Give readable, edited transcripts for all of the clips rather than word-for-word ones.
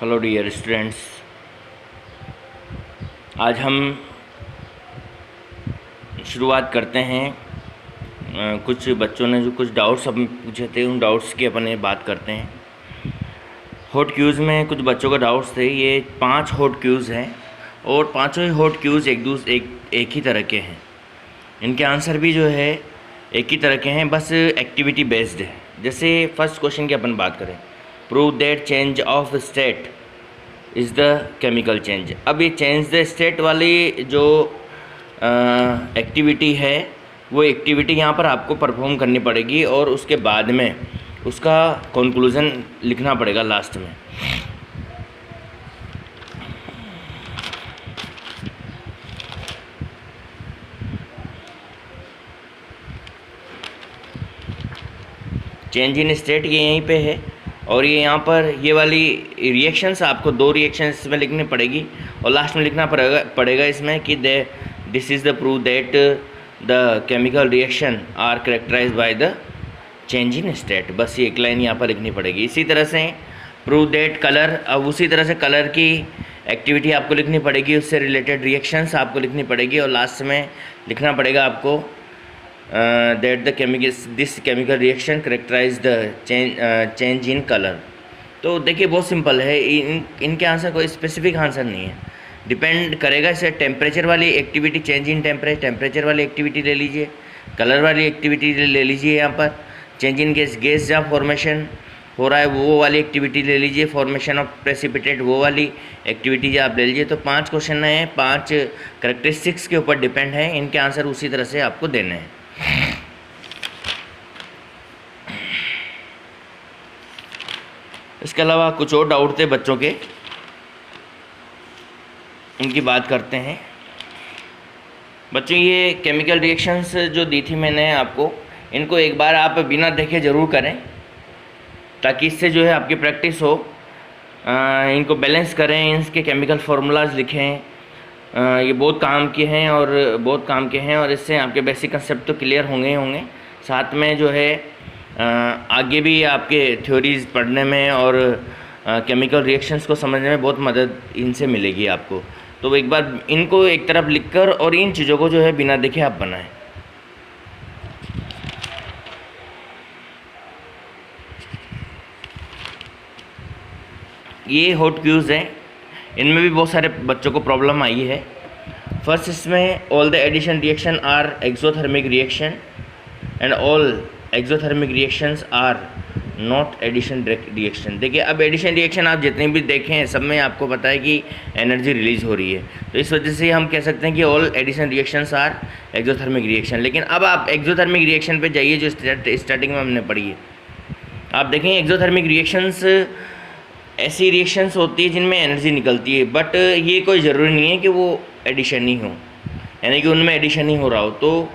Hello dear students, आज हम शुरुआत करते हैं। कुछ बच्चों ने जो कुछ डाउट्स अपन पूछे थे, उन डाउट्स की अपन ये बात करते हैं। हॉट क्यूज़ में कुछ बच्चों का डाउट्स थे। ये 5 हॉट क्यूज़ हैं और पांचों ही हॉट क्यूज़ एक ही तरह के हैं। इनके आंसर भी जो है एक ही तरह के हैं, बस एक्टिविटी बेस्ड है। जैसे फर्स्ट क्वेश्चन की अपन बात करें, prove that change of state is the chemical change. अब ये चेंज द स्टेट वाली जो एक्टिविटी है, वो एक्टिविटी यहाँ पर आपको परफॉर्म करनी पड़ेगी और उसके बाद में उसका कंक्लूज़न लिखना पड़ेगा लास्ट में। चेंज इन स्टेट ये यहीं पे है और ये यहाँ पर ये वाली रिएक्शंस आपको 2 रिएक्शंस इसमें लिखनी पड़ेगी और लास्ट में लिखना पड़ेगा इसमें कि this is the prove that the chemical reaction are characterized by the change in state. बस ये एक लाइन यहाँ पर लिखनी पड़ेगी। इसी तरह से प्रूव दैट कलर, अब उसी तरह से कलर की एक्टिविटी आपको लिखनी पड़ेगी, उससे रिलेटेड रिएक्शंस आपको लिखनी पड़ेगी और लास्ट में लिखना पड़ेगा आपको that the this chemical reaction characterize the change in color। तो देखिए बहुत सिंपल है, इनके आंसर कोई स्पेसिफिक आंसर नहीं है, डिपेंड करेगा इसे टेम्परेचर वाली एक्टिविटी, चेंज इन टेम्परेचर वाली एक्टिविटी ले लीजिए, कलर वाली एक्टिविटी ले लीजिए, यहाँ पर चेंज इन गैस जहाँ फॉर्मेशन हो रहा है वो वाली एक्टिविटी ले लीजिए, फॉर्मेशन ऑफ प्रेसिपिटेट वो वाली एक्टिविटी आप ले लीजिए। तो 5 क्वेश्चन हैं, 5 करेक्टरिस्टिक्स के ऊपर डिपेंड है, इनके आंसर उसी तरह से आपको देने हैं। इसके अलावा कुछ और डाउट थे बच्चों के, उनकी बात करते हैं। बच्चों ये केमिकल रिएक्शंस जो दी थी मैंने आपको, इनको एक बार आप बिना देखे ज़रूर करें ताकि इससे जो है आपकी प्रैक्टिस हो। इनको बैलेंस करें, इसके केमिकल फार्मूलाज लिखें, ये बहुत काम के हैं और इससे आपके बेसिक कंसेप्ट तो क्लियर होंगे ही होंगे। साथ में जो है आगे भी आपके थ्योरीज़ पढ़ने में और केमिकल रिएक्शंस को समझने में बहुत मदद इनसे मिलेगी आपको। तो एक बार इनको एक तरफ लिखकर और इन चीज़ों को जो है बिना देखे आप बनाएं। ये हॉट क्यूज़ हैं, इनमें भी बहुत सारे बच्चों को प्रॉब्लम आई है। फर्स्ट इसमें all the addition reaction are exothermic reaction and all exothermic reactions are not addition reaction. देखिए अब एडिशन रिएक्शन आप जितने भी देखें सब में आपको पता है कि एनर्जी रिलीज हो रही है, तो इस वजह से हम कह सकते हैं कि all addition reactions are exothermic reaction. लेकिन अब आप एक्सोथर्मिक रिएक्शन पे जाइए जो स्टार्टिंग में हमने पढ़ी है। आप देखें एक्सोथर्मिक रिएक्शंस ऐसी रिएक्शंस होती है जिनमें एनर्जी निकलती है, बट ये कोई ज़रूरी नहीं है कि वो एडिशन ही हो, यानी कि उनमें एडिशन ही हो रहा हो। तो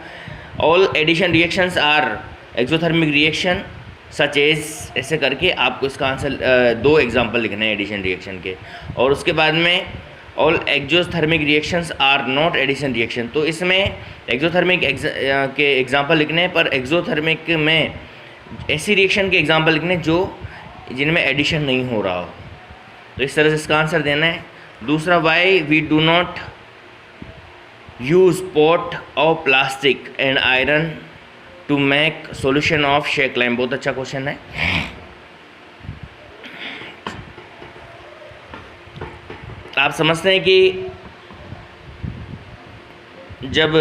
all addition reactions are exothermic reaction such as, ऐसे करके आपको इसका आंसर 2 एग्जाम्पल लिखने हैं एडिशन रिएक्शन के। और उसके बाद में all exothermic reactions are not addition reaction. तो इसमें एक्सोथर्मिक के एग्जाम्पल लिखने, पर एक्सोथर्मिक में ऐसी रिएक्शन के एग्जाम्पल लिखने जो जिनमें एडिशन नहीं हो रहा हो। तो इस तरह से इसका आंसर देना है। दूसरा, why we do not use pot of plastic and iron to make solution of shake lime. बहुत अच्छा क्वेश्चन है। आप समझते हैं कि जब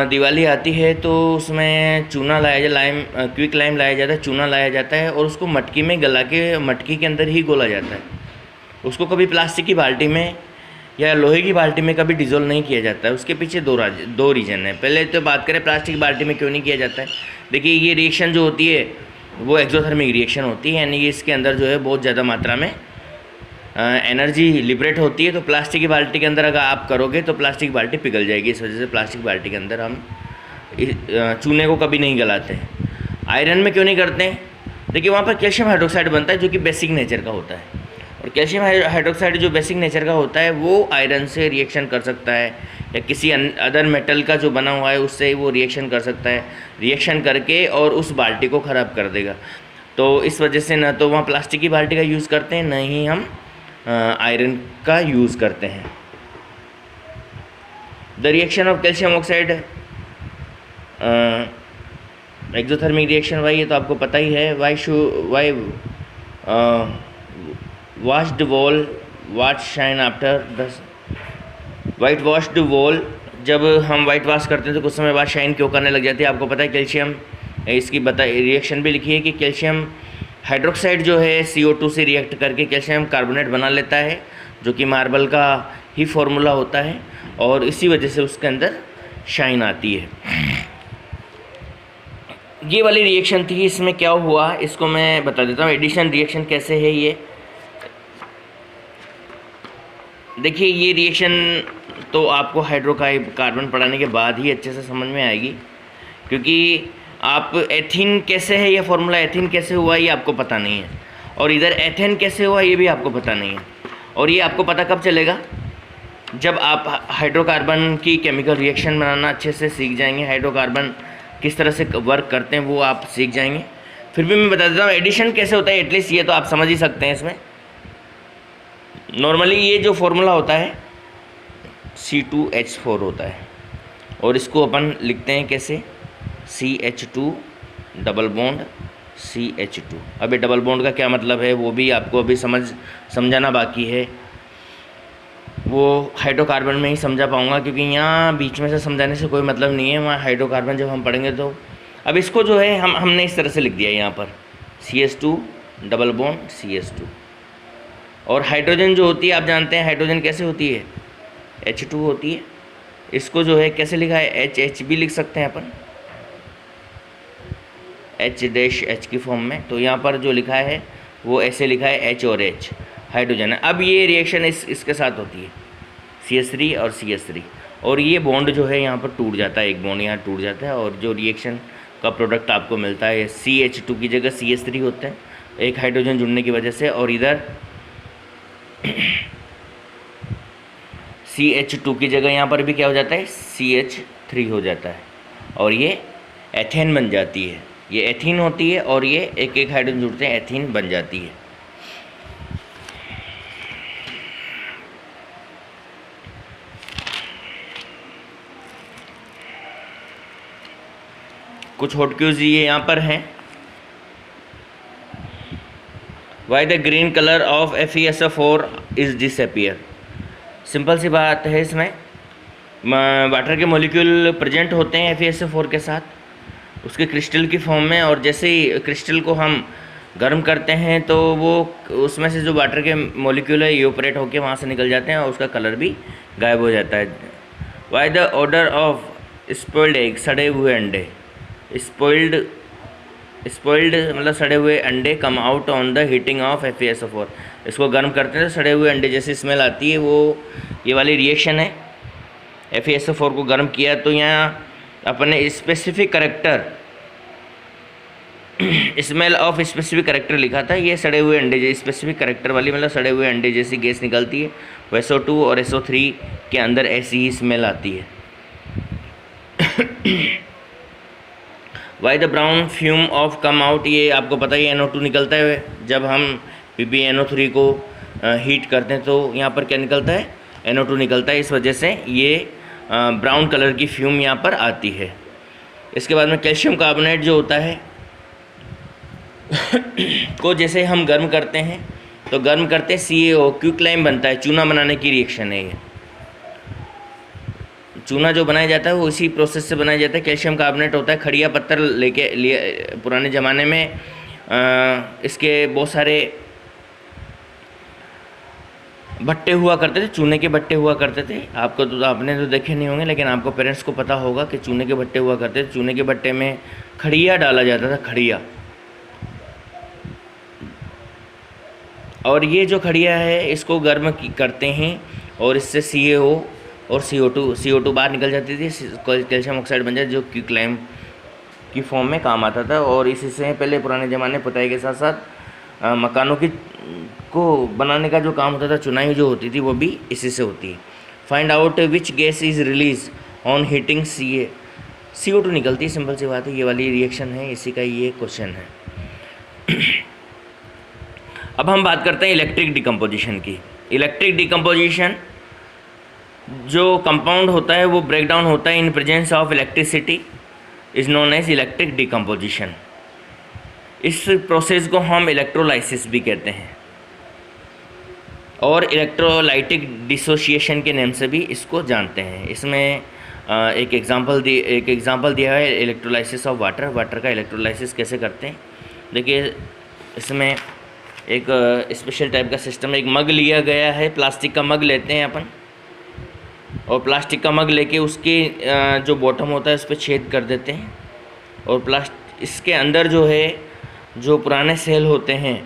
दिवाली आती है तो उसमें चूना लाया जाता है, क्विक लाइम लाया जाता है, चूना लाया जाता है और उसको मटकी में गला के मटकी के अंदर ही घोला जाता है। उसको कभी प्लास्टिक की बाल्टी में या लोहे की बाल्टी में कभी डिज़ोल्व नहीं किया जाता है। उसके पीछे दो रीज़न है। पहले तो बात करें प्लास्टिक की बाल्टी में क्यों नहीं किया जाता है। देखिए ये रिएक्शन जो होती है वो एक्सोथर्मिक रिएक्शन होती है, यानी कि इसके अंदर जो है बहुत ज़्यादा मात्रा में एनर्जी लिबरेट होती है। तो प्लास्टिक की बाल्टी के अंदर अगर आप करोगे तो प्लास्टिक की बाल्टी पिघल जाएगी। इस वजह से प्लास्टिक बाल्टी के अंदर हम चूने को कभी नहीं गलाते हैं। आयरन में क्यों नहीं करते हैं? देखिए वहाँ पर कैल्शियम हाइड्रोक्साइड बनता है जो कि बेसिक नेचर का होता है, और कैल्शियम हाइड्रोक्साइड जो बेसिक नेचर का होता है वो आयरन से रिएक्शन कर सकता है या किसी अदर मेटल का जो बना हुआ है उससे वो रिएक्शन कर सकता है, रिएक्शन करके और उस बाल्टी को ख़राब कर देगा। तो इस वजह से न तो वहाँ प्लास्टिक की बाल्टी का यूज़ करते हैं, न ही हम आयरन का यूज़ करते हैं। The reaction of calcium oxide exothermic reaction, why ये तो आपको पता ही है। Why washed wall what shine after the white washed wall, जब हम वाइट वॉश करते हैं तो कुछ समय बाद शाइन क्यों करने लग जाती है? आपको पता है कैल्शियम, इसकी रिएक्शन भी लिखी है कि कैल्शियम हाइड्रोक्साइड जो है CO2 से रिएक्ट करके कैल्शियम कार्बोनेट बना लेता है, जो कि मार्बल का ही फॉर्मूला होता है, और इसी वजह से उसके अंदर शाइन आती है। ये वाली रिएक्शन थी। इसमें क्या हुआ इसको मैं बता देता हूँ। एडिशन रिएक्शन कैसे है ये देखिए। ये रिएक्शन तो आपको हाइड्रोकार्बन पढ़ाने के बाद ही अच्छे से समझ में आएगी, क्योंकि आप एथीन कैसे है, ये फॉर्मूला एथीन कैसे हुआ ये आपको पता नहीं है, और इधर एथेन कैसे हुआ ये भी आपको पता नहीं है। और ये आपको पता कब चलेगा? जब आप हाइड्रोकार्बन की केमिकल रिएक्शन बनाना अच्छे से सीख जाएंगे, हाइड्रोकार्बन किस तरह से वर्क करते हैं वो आप सीख जाएंगे। फिर भी मैं बता देता हूँ एडिशन कैसे होता है, एटलीस्ट ये तो आप समझ ही सकते हैं। इसमें नॉर्मली ये जो फॉर्मूला होता है C2H4 होता है, और इसको अपन लिखते हैं कैसे, CH2 डबल बॉन्ड CH2। अब ये डबल बॉन्ड का क्या मतलब है वो भी आपको अभी समझाना बाकी है, वो हाइड्रोकार्बन में ही समझा पाऊँगा, क्योंकि यहाँ बीच में से समझाने से कोई मतलब नहीं है। वहाँ हाइड्रोकार्बन जब हम पढ़ेंगे तो अब इसको जो है हमने इस तरह से लिख दिया यहाँ पर CH2 डबल बॉन्ड CH2। और हाइड्रोजन जो होती है आप जानते हैं हाइड्रोजन कैसे होती है, H2 होती है। इसको जो है कैसे लिखा है, HH भी लिख सकते हैं अपन, H' की फॉर्म में। तो यहाँ पर जो लिखा है वो ऐसे लिखा है H और H, हाइड्रोजन है। अब ये रिएक्शन इसके साथ होती है CH3 और CH3, और ये बॉन्ड जो है यहाँ पर टूट जाता है, एक बॉन्ड यहाँ टूट जाता है, और जो रिएक्शन का प्रोडक्ट आपको मिलता है CH2 की जगह CH3 होते हैं, एक हाइड्रोजन जुड़ने की वजह से, और इधर CH2 की जगह यहाँ पर भी क्या हो जाता है, CH3 हो जाता है, और ये एथेन बन जाती है। ये एथीन होती है और ये एक एक हाइड्रोजन जुड़ते हैं, एथीन बन जाती है। कुछ हॉट क्यूज ये यहाँ पर हैं। Why the green colour of FeSO4 is disappear. Simple सी बात है, इसमें वाटर के मॉलिक्यूल प्रेजेंट होते हैं FeSO4 के साथ उसके क्रिस्टल की फॉर्म में, और जैसे ही क्रिस्टल को हम गर्म करते हैं तो वो उसमें से जो वाटर के मॉलिक्यूल है इवेपोरेट होकर वहाँ से निकल जाते हैं और उसका कलर भी गायब हो जाता है। Why the order of spoiled egg, सड़े हुए अंडे, स्पॉइल्ड मतलब सड़े हुए अंडे come out on the heating of FeSO4। इसको गर्म करते हैं तो सड़े हुए अंडे जैसी स्मेल आती है, वो ये वाली रिएक्शन है। FeSO4 को गर्म किया तो यहाँ अपने specific character smell of specific character लिखा था। ये सड़े हुए अंडे जैसे स्पेसिफिक करेक्टर वाली मतलब सड़े हुए अंडे जैसी गैस निकलती है, वो SO2 और SO3 के अंदर ऐसी ही स्मेल आती है। Why the brown fume of come out, ये आपको पता ही NO2 निकलता है जब हम PbNO3 को हीट करते हैं, तो यहाँ पर क्या निकलता है, NO2 निकलता है। इस वजह से ये ब्राउन कलर की फ्यूम यहाँ पर आती है। इसके बाद में कैल्शियम कार्बोनेट जो होता है को जैसे हम गर्म करते हैं तो गर्म करते CaO क्विकलाइम बनता है, चूना बनाने की रिएक्शन है ये। चूना जो बनाया जाता है वो इसी प्रोसेस से बनाया जाता है। कैल्शियम कार्बोनेट होता है, खड़िया पत्थर लिए पुराने ज़माने में इसके बहुत सारे भट्टे हुआ करते थे, चूने के भट्टे हुआ करते थे। आपको तो आपने तो देखे नहीं होंगे, लेकिन आपको पेरेंट्स को पता होगा कि चूने के भट्टे हुआ करते थे। चूने के भट्टे में खड़िया डाला जाता था, खड़िया। और ये जो खड़िया है इसको गर्म करते हैं और इससे CaO और CO2 बाहर निकल जाती थी, कैल्शियम ऑक्साइड बन जाती, जो क्विकलाइम की फॉर्म में काम आता था। और इसी से पहले पुराने ज़माने पुताई के साथ साथ मकानों को बनाने का जो काम होता था, चुनाई जो होती थी वो भी इसी से होती है। Find out which gas is release on heating CO2 निकलती है, सिंपल सी बात है। ये वाली रिएक्शन है, इसी का ये क्वेश्चन है। अब हम बात करते हैं इलेक्ट्रिक डिकम्पोजिशन की। इलेक्ट्रिक डिकम्पोजिशन जो कंपाउंड होता है वो ब्रेक डाउन होता है in presence of electricity is known as electric decomposition. इस प्रोसेस को हम इलेक्ट्रोलाइसिस भी कहते हैं और इलेक्ट्रोलाइटिक डिसोसिएशन के नेम से भी इसको जानते हैं। इसमें एक एग्जांपल दिया है इलेक्ट्रोलाइसिस ऑफ वाटर। वाटर का इलेक्ट्रोलाइसिस कैसे करते हैं देखिए, इसमें एक स्पेशल टाइप का सिस्टम, एक मग लिया गया है, प्लास्टिक का मग लेते हैं अपन, और प्लास्टिक का मग लेके उसके जो बॉटम होता है उस पर छेद कर देते हैं, और इसके अंदर जो है जो पुराने सेल होते हैं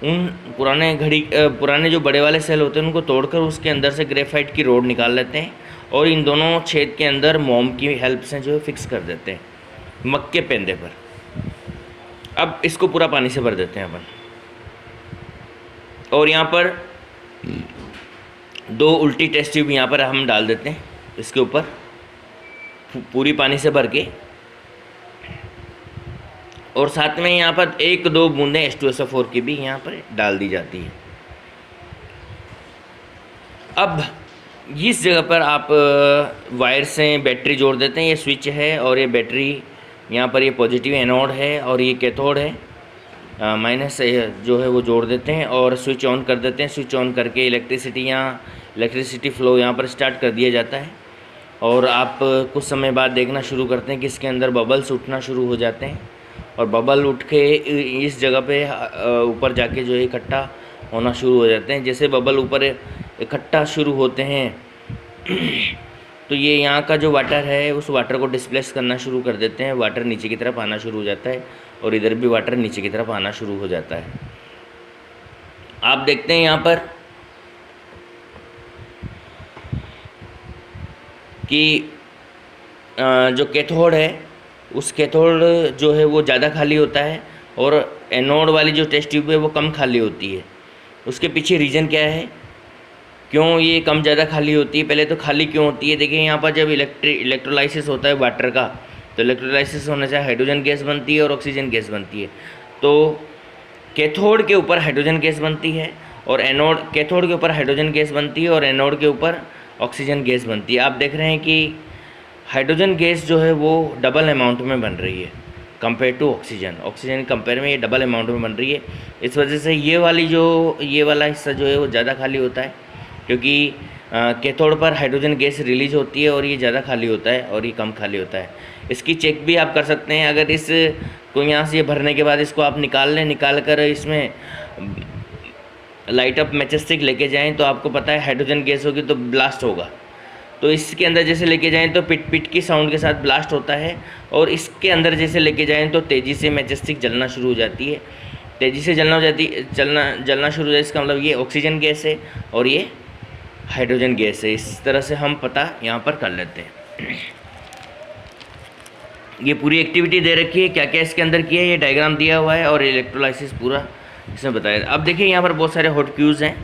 उन पुराने जो बड़े वाले सेल होते हैं उनको तोड़कर उसके अंदर से ग्रेफाइट की रोड निकाल लेते हैं और इन दोनों छेद के अंदर मोम की हेल्प से जो है फिक्स कर देते हैं मग के पेंदे पर। अब इसको पूरा पानी से भर देते हैं अपन, और यहाँ पर 2 उल्टी टेस्ट ट्यूब यहाँ पर हम डाल देते हैं इसके ऊपर पूरी पानी से भर के, और साथ में यहाँ पर 1-2 बूंदें H2SO4 की भी यहाँ पर डाल दी जाती है। अब इस जगह पर आप वायर से बैटरी जोड़ देते हैं, ये स्विच है और ये बैटरी यहाँ पर, ये पॉजिटिव एनोड है और ये कैथोड है, माइनस जो है वो जोड़ देते हैं और स्विच ऑन कर देते हैं। स्विच ऑन करके इलेक्ट्रिसिटी फ्लो यहाँ पर स्टार्ट कर दिया जाता है, और आप कुछ समय बाद देखना शुरू करते हैं कि इसके अंदर बबल्स उठना शुरू हो जाते हैं, और बबल उठ के इस जगह पे ऊपर जाके जो है इकट्ठा होना शुरू हो जाते हैं। जैसे बबल ऊपर इकट्ठा शुरू होते हैं तो ये यहाँ का जो वाटर है उस वाटर को डिस्प्लेस करना शुरू कर देते हैं, वाटर नीचे की तरफ आना शुरू हो जाता है, और इधर भी वाटर नीचे की तरफ आना शुरू हो जाता है। आप देखते हैं यहाँ पर कि जो कैथोड है उस कैथोड जो है वो ज़्यादा खाली होता है, और एनोड वाली जो टेस्ट ट्यूब है वो कम खाली होती है। उसके पीछे रीज़न क्या है, क्यों ये कम ज़्यादा खाली होती है? पहले तो खाली क्यों होती है, देखिए यहाँ पर जब इलेक्ट्रोलाइसिस होता है वाटर का, तो इलेक्ट्रोलाइसिस होने से हाइड्रोजन गैस बनती है और ऑक्सीजन गैस बनती है। तो कैथोड के ऊपर हाइड्रोजन गैस बनती है और कैथोड के ऊपर हाइड्रोजन गैस बनती है और एनोड के ऊपर ऑक्सीजन गैस बनती है। आप देख रहे हैं कि हाइड्रोजन गैस जो है वो डबल अमाउंट में बन रही है कंपेयर टू ऑक्सीजन कंपेयर में ये डबल अमाउंट में बन रही है। इस वजह से ये वाला हिस्सा जो है वो ज़्यादा खाली होता है, क्योंकि कैथोड पर हाइड्रोजन गैस रिलीज होती है और ये ज़्यादा खाली होता है और ये कम खाली होता है। इसकी चेक भी आप कर सकते हैं, अगर इस को यहाँ से भरने के बाद इसको आप निकाल कर इसमें लाइट अप मैचेस स्टिक लेके जाएं तो आपको पता है हाइड्रोजन गैस होगी तो ब्लास्ट होगा। तो इसके अंदर जैसे लेके जाएं तो पिट की साउंड के साथ ब्लास्ट होता है, और इसके अंदर जैसे लेके जाएं तो तेज़ी से मैचेस स्टिक जलना शुरू हो जाती है। तेज़ी से जलना शुरू हो जाए, इसका मतलब ये ऑक्सीजन गैस है और ये हाइड्रोजन गैस है। इस तरह से हम पता यहाँ पर कर लेते हैं। ये पूरी एक्टिविटी दे रखी है, क्या क्या इसके अंदर किया है ये डायग्राम दिया हुआ है और इलेक्ट्रोलाइसिस पूरा इसमें बताया। अब देखिए यहाँ पर बहुत सारे हॉट क्यूज़ हैं।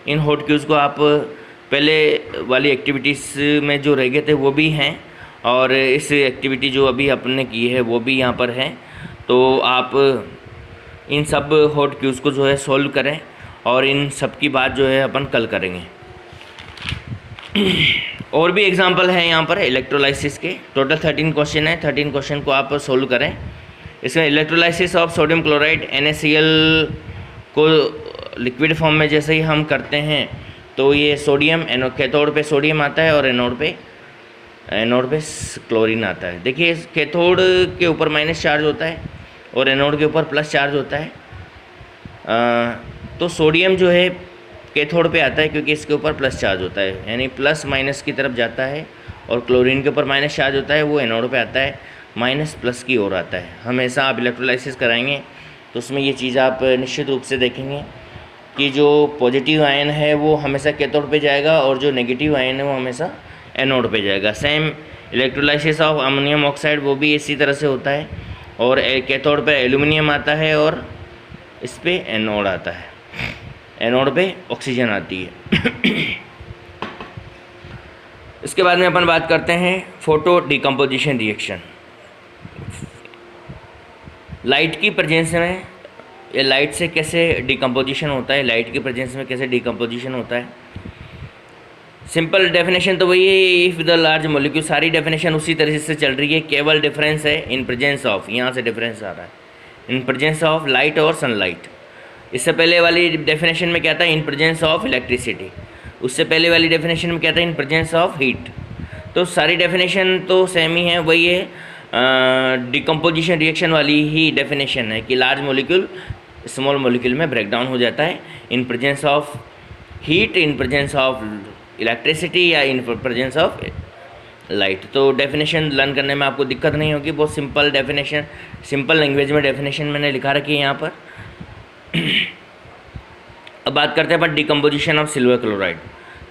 इन हॉट क्यूज़ को आप पहले वाली एक्टिविटीज़ में जो रह गए थे वो भी हैं, और इस एक्टिविटी जो अभी अपने की है वो भी यहाँ पर है। तो आप इन सब हॉट क्यूज़ को जो है सॉल्व करें, और इन सब की बात जो है अपन कल करेंगे। और भी एग्जांपल है यहाँ पर इलेक्ट्रोलाइसिस के। टोटल 13 क्वेश्चन है, 13 क्वेश्चन को आप सोल्व करें। इसमें electrolysis of sodium chloride NaCl को लिक्विड फॉर्म में जैसे ही हम करते हैं तो ये सोडियम कैथोड पे सोडियम आता है और एनोड पे क्लोरीन आता है। देखिए कैथोड के ऊपर माइनस चार्ज होता है और एनोड के ऊपर प्लस चार्ज होता है। तो सोडियम जो है कैथोड पे आता है क्योंकि इसके ऊपर प्लस चार्ज होता है, यानी प्लस माइनस की तरफ जाता है, और क्लोरीन के ऊपर माइनस चार्ज होता है, वो एनोड पे आता है, माइनस प्लस की ओर आता है। हमेशा आप इलेक्ट्रोलाइसिस कराएंगे तो उसमें ये चीज़ आप निश्चित रूप से देखेंगे कि जो पॉजिटिव आयन है वो हमेशा कैथोड पे जाएगा और जो नेगेटिव आयन है वो हमेशा एनोड पे जाएगा। Same electrolysis of ammonium oxide वो भी इसी तरह से होता है, और कैथोड पे एल्यूमिनियम आता है और इस पे एनोड आता है, एनोड पे ऑक्सीजन आती है। इसके बाद में अपन बात करते हैं फोटो डिकम्पोजिशन रिएक्शन। लाइट की प्रेजेंस में ये लाइट से कैसे डिकम्पोजिशन होता है, लाइट की प्रेजेंस में कैसे डिकम्पोजिशन होता है। सिंपल डेफिनेशन तो वही है, इफ़ द लार्ज मॉलिक्यूल, सारी डेफिनेशन उसी तरह से चल रही है, केवल डिफरेंस है इन प्रेजेंस ऑफ, यहाँ से डिफरेंस आ रहा है, इन प्रेजेंस ऑफ लाइट और सनलाइट। इससे पहले वाली डेफिनेशन में क्या था, इन प्रेजेंस ऑफ इलेक्ट्रिसिटी। उससे पहले वाली डेफिनेशन में क्या था, इन प्रेजेंस ऑफ हीट। तो सारी डेफिनेशन तो सेम ही है, वही है, डिकम्पोजिशन रिएक्शन वाली ही डेफिनेशन है कि लार्ज मॉलिक्यूल स्मॉल मॉलिक्यूल में ब्रेक डाउन हो जाता है in presence of heat, in presence of electricity या इन प्रेजेंस ऑफ लाइट। तो डेफिनेशन लर्न करने में आपको दिक्कत नहीं होगी, बहुत सिंपल डेफिनेशन, सिंपल लैंग्वेज में डेफिनेशन मैंने लिखा रखी है यहाँ पर। अब बात करते हैं पर decomposition of silver chloride.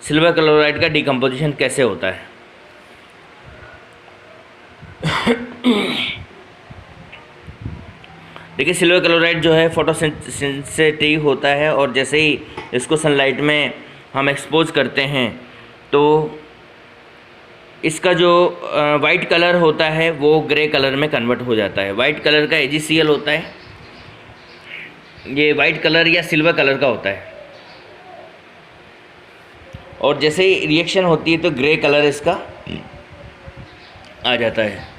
Silver chloride का डिकम्पोजिशन कैसे होता है। देखिए सिल्वर क्लोराइड जो है फोटोसिंथेटिक होता है, और जैसे ही इसको सनलाइट में हम एक्सपोज करते हैं तो इसका जो वाइट कलर होता है वो ग्रे कलर में कन्वर्ट हो जाता है। वाइट कलर का AgCl होता है, ये वाइट कलर या सिल्वर कलर का होता है, और जैसे ही रिएक्शन होती है तो ग्रे कलर इसका आ जाता है।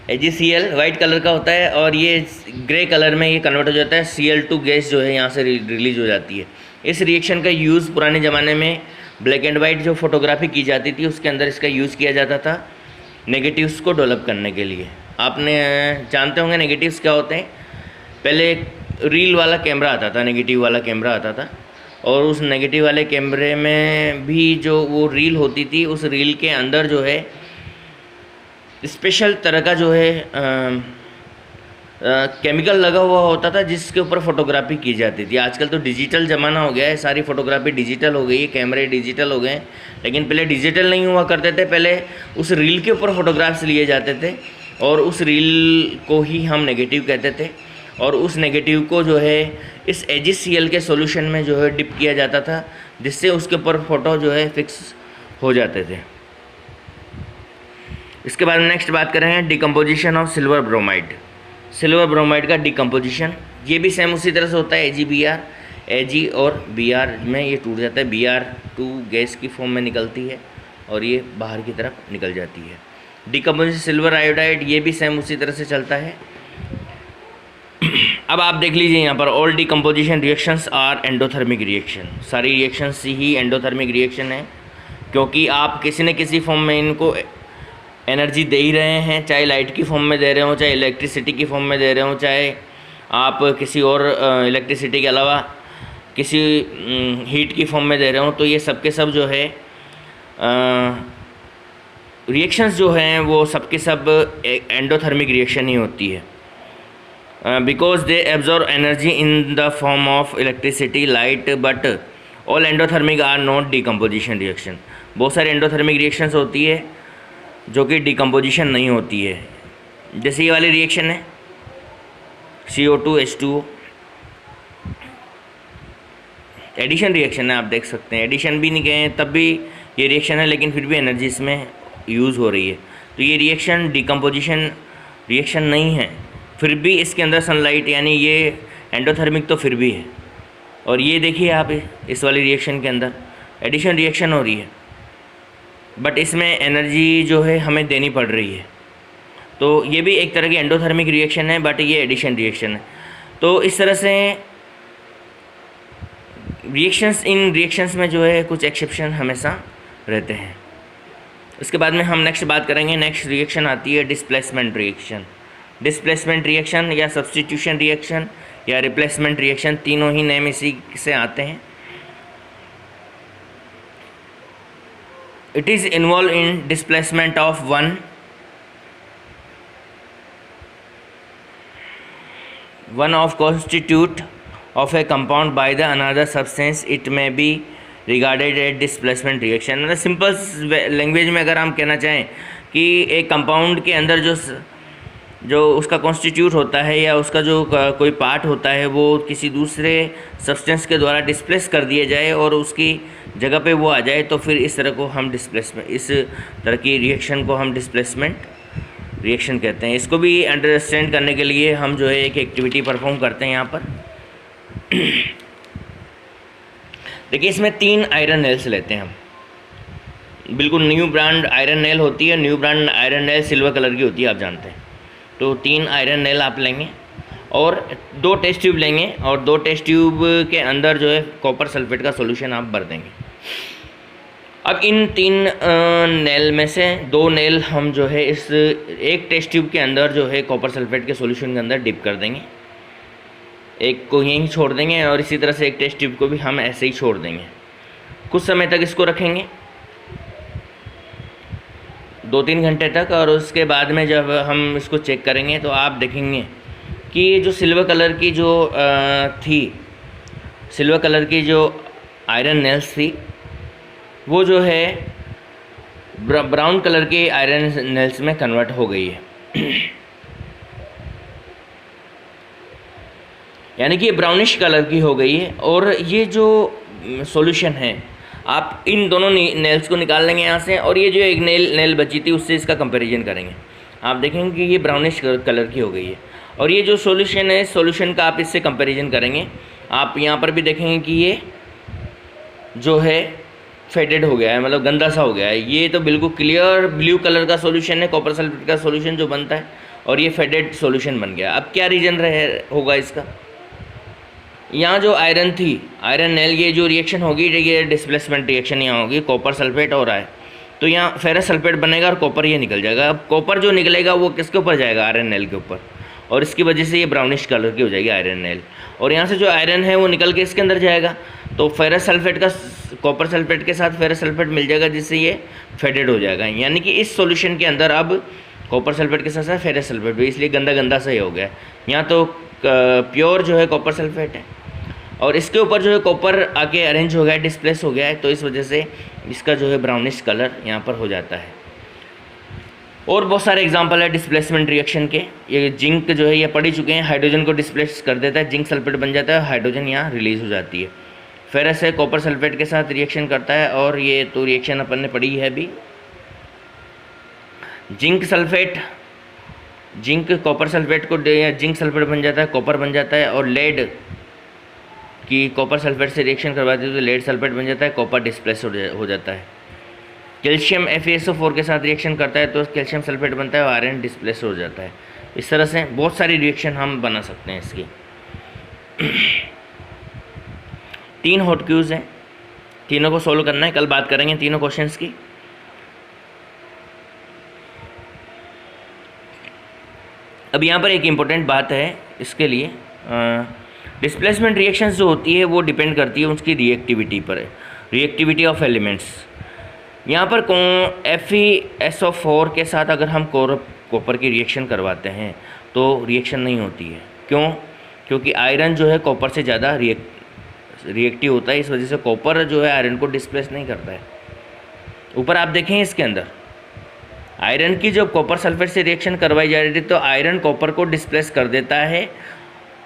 AgCl वाइट कलर का होता है और ये ग्रे कलर में ये कन्वर्ट हो जाता है, Cl2 गैस जो है यहाँ से रिलीज हो जाती है। इस रिएक्शन का यूज़ पुराने ज़माने में ब्लैक एंड वाइट जो फोटोग्राफी की जाती थी उसके अंदर इसका यूज़ किया जाता था नेगेटिव्स को डेवलप करने के लिए। आपने जानते होंगे नेगेटिव्स क्या होते हैं। पहले रील वाला कैमरा आता था, नेगेटिव वाला कैमरा आता था, और उस नेगेटिव वाले कैमरे में भी जो वो रील होती थी, उस रील के अंदर जो है स्पेशल तरह का जो है केमिकल लगा हुआ होता था जिसके ऊपर फोटोग्राफी की जाती थी। आजकल तो डिजिटल ज़माना हो गया है, सारी फोटोग्राफी डिजिटल हो गई है, कैमरे डिजिटल हो गए हैं, लेकिन पहले डिजिटल नहीं हुआ करते थे। पहले उस रील के ऊपर फोटोग्राफ्स लिए जाते थे और उस रील को ही हम नेगेटिव कहते थे, और उस नेगेटिव को जो है इस AgCl के सॉल्यूशन में जो है डिप किया जाता था, जिससे उसके ऊपर फ़ोटो जो है फिक्स हो जाते थे। इसके बाद नेक्स्ट बात करें decomposition of silver bromide. Silver bromide का डिकम्पोजिशन ये भी सेम उसी तरह से होता है, AgBr, Ag और Br में ये टूट जाता है, Br2 गैस की फॉर्म में निकलती है और ये बाहर की तरफ निकल जाती है। डिकम्पोजिशन सिल्वर आयोडाइड ये भी सेम उसी तरह से चलता है। अब आप देख लीजिए यहाँ पर all decomposition reactions are endothermic reaction. सारी रिएक्शंस ही एंडोथर्मिक रिएक्शन है, क्योंकि आप किसी न किसी फॉर्म में इनको एनर्जी दे ही रहे हैं, चाहे लाइट की फॉर्म में दे रहे हो, चाहे इलेक्ट्रिसिटी की फॉर्म में दे रहे हो, चाहे आप किसी और इलेक्ट्रिसिटी के अलावा किसी हीट की फॉर्म में दे रहे हो। तो ये सब के सब जो है रिएक्शंस जो हैं वो सब के सब एंडोथर्मिक रिएक्शन ही होती है, because they absorb energy in the form of electricity, light, but all endothermic are not decomposition reaction. बहुत सारी एंडोथर्मिक रिएक्शंस होती है जो कि डिकम्पोजिशन नहीं होती है। जैसे ये वाली रिएक्शन है CO2H2O, एडिशन रिएक्शन है, आप देख सकते हैं। एडिशन भी नहीं कहें तब भी ये रिएक्शन है, लेकिन फिर भी एनर्जी इसमें यूज़ हो रही है। तो ये रिएक्शन डिकम्पोजिशन रिएक्शन नहीं है, फिर भी इसके अंदर सनलाइट, यानी ये एंडोथर्मिक तो फिर भी है। और ये देखिए आप इस वाली रिएक्शन के अंदर एडिशन रिएक्शन हो रही है, बट इसमें एनर्जी जो है हमें देनी पड़ रही है। तो ये भी एक तरह की एंडोथर्मिक रिएक्शन है, बट ये एडिशन रिएक्शन है। तो इस तरह से इन रिएक्शंस में जो है कुछ एक्सेप्शन हमेशा रहते हैं। उसके बाद में हम नेक्स्ट बात करेंगे, नेक्स्ट रिएक्शन आती है डिस्प्लेसमेंट रिएक्शन। डिस्प्लेसमेंट रिएक्शन या सब्स्टिट्यूशन रिएक्शन या रिप्लेसमेंट रिएक्शन, तीनों ही नेम इसी से आते हैं। It is involved in displacement of one of constitute of a compound by the another substance. It may be regarded as displacement reaction। मतलब simple language में अगर हम कहना चाहें कि एक कंपाउंड के अंदर जो उसका कॉन्स्टिट्यूट होता है या उसका जो कोई पार्ट होता है वो किसी दूसरे सब्सटेंस के द्वारा डिस्प्लेस कर दिया जाए और उसकी जगह पे वो आ जाए, तो फिर इस तरह को हम इस तरह की रिएक्शन को हम डिस्प्लेसमेंट रिएक्शन कहते हैं। इसको भी अंडरस्टैंड करने के लिए हम जो है एक एक्टिविटी परफॉर्म करते हैं यहाँ पर। देखिए इसमें 3 आयरन नेल्स लेते हैं हम, बिल्कुल न्यू ब्रांड आयरन नेल होती है। New brand iron nail silver colour की होती है, आप जानते हैं। तो 3 आयरन नेल आप लेंगे और 2 टेस्ट ट्यूब लेंगे और 2 टेस्ट ट्यूब के अंदर जो है कॉपर सल्फेट का सॉल्यूशन आप भर देंगे। अब इन 3 नेल में से 2 नेल हम जो है इस एक टेस्ट ट्यूब के अंदर जो है कॉपर सल्फेट के सॉल्यूशन के अंदर डिप कर देंगे, एक को यहीं छोड़ देंगे और इसी तरह से एक टेस्ट ट्यूब को भी हम ऐसे ही छोड़ देंगे। कुछ समय तक इसको रखेंगे, 2-3 घंटे तक, और उसके बाद में जब हम इसको चेक करेंगे तो आप देखेंगे कि ये जो सिल्वर कलर की जो सिल्वर कलर की जो आयरन नेल्स थी वो जो है ब्राउन कलर के आयरन नेल्स में कन्वर्ट हो गई है। यानी कि ये ब्राउनिश कलर की हो गई है। और ये जो सॉल्यूशन है, आप इन दोनों नेल्स को निकाल लेंगे यहाँ से, और ये जो एक नेल बची थी उससे इसका कंपैरिजन करेंगे। आप देखेंगे कि ये ब्राउनिश कलर की हो गई है। और ये जो सॉल्यूशन है, सॉल्यूशन का आप इससे कंपैरिजन करेंगे। आप यहाँ पर भी देखेंगे कि ये जो है फेडेड हो गया है, मतलब गंदा सा हो गया है। ये तो बिल्कुल क्लियर ब्लू कलर का सॉल्यूशन है, कॉपर सल्फेट का सॉल्यूशन जो बनता है, और ये फेडेड सॉल्यूशन बन गया। अब क्या रीज़न होगा इसका? यहाँ जो आयरन थी, आयरन नेल, ये जो रिएक्शन होगी ये डिस्प्लेसमेंट रिएक्शन यहाँ होगी, कॉपर सल्फेट और आए तो यहाँ फेरस सल्फेट बनेगा और कॉपर ये निकल जाएगा। अब कॉपर जो निकलेगा वो किसके ऊपर जाएगा? आयरन नेल के ऊपर, और इसकी वजह से ये ब्राउनिश कलर की हो जाएगी आयरन नेल। और यहाँ से जो आयरन है वो निकल के इसके अंदर जाएगा, तो फेरस सल्फेट का कॉपर सल्फेट के साथ फेरस सल्फेट मिल जाएगा, जिससे ये फेडेड हो जाएगा। यानी कि इस सॉल्यूशन के अंदर अब कॉपर सल्फेट के साथ साथ फेरस सल्फेट भी, इसलिए गंदा गंदा सा ही हो गया। यहाँ तो प्योर जो है कॉपर सल्फेट है और इसके ऊपर जो है कॉपर आके अरेंज हो गया है, डिस्प्लेस हो गया है, तो इस वजह से इसका जो है ब्राउनिश कलर यहाँ पर हो जाता है। और बहुत सारे एग्जांपल है डिस्प्लेसमेंट रिएक्शन के। ये जिंक जो है ये पढ़ ही चुके हैं, हाइड्रोजन को डिस्प्लेस कर देता है, जिंक सल्फेट बन जाता है, हाइड्रोजन यहाँ रिलीज हो जाती है। फेरस है कॉपर सल्फेट के साथ रिएक्शन करता है, और ये तो रिएक्शन अपन ने पढ़ी है भी। Zinc sulphate, zinc copper sulphate को जिंक सल्फेट बन जाता है, कॉपर बन जाता है। और लेड की कॉपर सल्फेट से रिएक्शन करवाती है तो लेड सल्फेट बन जाता है, कॉपर डिस्प्लेस हो जाता है। कैल्शियम FeSO4 के साथ रिएक्शन करता है तो कैल्शियम सल्फेट बनता है और आयरन डिस्प्लेस हो जाता है। इस तरह से बहुत सारी रिएक्शन हम बना सकते हैं इसकी। 3 हॉट क्यूज हैं, तीनों को सोल्व करना है। कल बात करेंगे तीनों क्वेश्चंस की। अब यहाँ पर एक इम्पोर्टेंट बात है इसके लिए, डिस्प्लेसमेंट रिएक्शंस जो होती है वो डिपेंड करती है उसकी रिएक्टिविटी पर, रिएक्टिविटी ऑफ एलिमेंट्स। यहाँ पर FeSO4 के साथ अगर हम कॉपर की रिएक्शन करवाते हैं तो रिएक्शन नहीं होती है। क्यों? क्योंकि आयरन जो है कॉपर से ज़्यादा रिएक्टिव होता है, इस वजह से कॉपर जो है आयरन को डिस्प्लेस नहीं करता है। ऊपर आप देखें इसके अंदर आयरन की जब कॉपर सल्फेट से रिएक्शन करवाई जा रही थी तो आयरन कॉपर को डिस्प्लेस कर देता है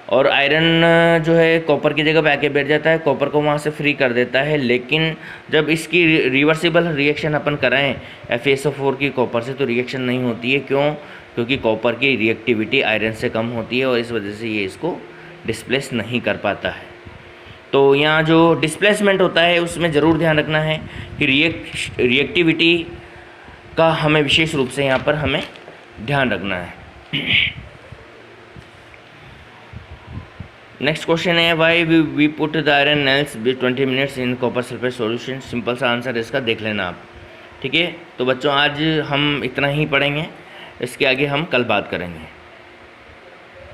और आयरन जो है कॉपर की जगह पे आके बैठ जाता है, कॉपर को वहाँ से फ्री कर देता है। लेकिन जब इसकी रिवर्सिबल रिएक्शन अपन कराएं FeSO4 की कॉपर से तो रिएक्शन नहीं होती है। क्यों? क्योंकि कॉपर की रिएक्टिविटी आयरन से कम होती है और इस वजह से ये इसको डिस्प्लेस नहीं कर पाता है। तो यहाँ जो डिस्प्लेसमेंट होता है उसमें ज़रूर ध्यान रखना है कि रिएक्टिविटी का हमें विशेष रूप से यहाँ पर हमें ध्यान रखना है। नेक्स्ट क्वेश्चन है why we put the iron nails 20 minutes in copper sulphate solution. Simple सा आंसर इसका देख लेना आप, ठीक है। तो बच्चों आज हम इतना ही पढ़ेंगे, इसके आगे हम कल बात करेंगे।